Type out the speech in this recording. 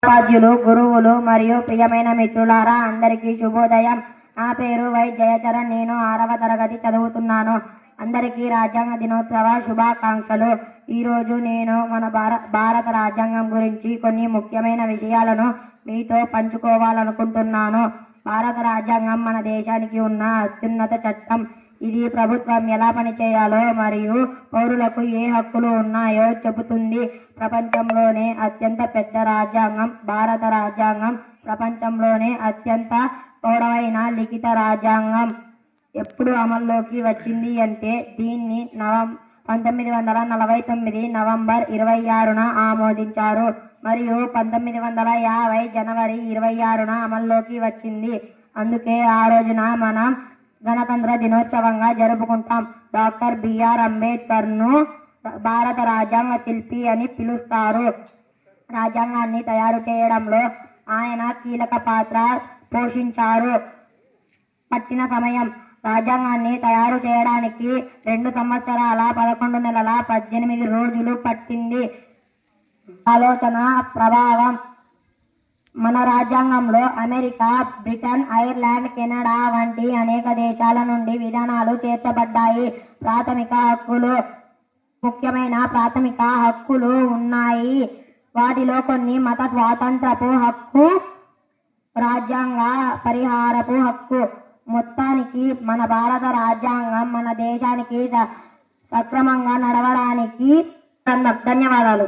ఉపాధ్యులు, గురువులు మరియు ప్రియమైన మిత్రులారా, అందరికీ శుభోదయం. నా పేరు వై జయచరణ్. నేను 6వ తరగతి చదువుతున్నాను. అందరికీ రాజ్యాంగ దినోత్సవ శుభాకాంక్షలు. ఈరోజు నేను మన భారత రాజ్యాంగం గురించి కొన్ని ముఖ్యమైన విషయాలను మీతో పంచుకోవాలనుకుంటున్నాను. భారత రాజ్యాంగం మన దేశానికి ఉన్న అత్యున్నత చట్టం. ఇది ప్రభుత్వం ఎలా పనిచేయాలో మరియు పౌరులకు ఏ హక్కులు ఉన్నాయో చెబుతుంది. ప్రపంచంలోనే అత్యంత పెద్ద రాజ్యాంగం భారత రాజ్యాంగం. ప్రపంచంలోనే అత్యంత పొడవైన లిఖిత రాజ్యాంగం. ఎప్పుడు అమల్లోకి వచ్చింది అంటే దీన్ని 1949 నవంబర్ 26న ఆమోదించారు మరియు 1950 జనవరి 26న అమల్లోకి వచ్చింది. అందుకే ఆ రోజున మనం గణతంత్ర దినోత్సవంగా జరుపుకుంటాం. డాక్టర్ బిఆర్ అంబేద్కర్ ను భారత రాజ్యాంగ శిల్పి అని పిలుస్తారు. రాజ్యాంగాన్ని తయారు చేయడంలో ఆయన కీలక పాత్ర పోషించారు. పట్టిన సమయం రాజ్యాంగాన్ని తయారు చేయడానికి 2 సంవత్సరాల 11 నెలల 18 రోజులు పట్టింది. ఆలోచన ప్రభావం. మన రాజ్యాంగంలో అమెరికా, బ్రిటన్, ఐర్లాండ్, కెనడా వంటి అనేక దేశాల నుండి విధానాలు చేర్చబడ్డాయి. ప్రాథమిక హక్కులు. ముఖ్యమైన ప్రాథమిక హక్కులు ఉన్నాయి. వాటిలో కొన్ని మత స్వాతంత్రపు హక్కు, రాజ్యాంగ పరిహారపు హక్కు. మొత్తానికి మన భారత రాజ్యాంగం మన దేశానికి సక్రమంగా నడవడానికి ధన్యవాదాలు.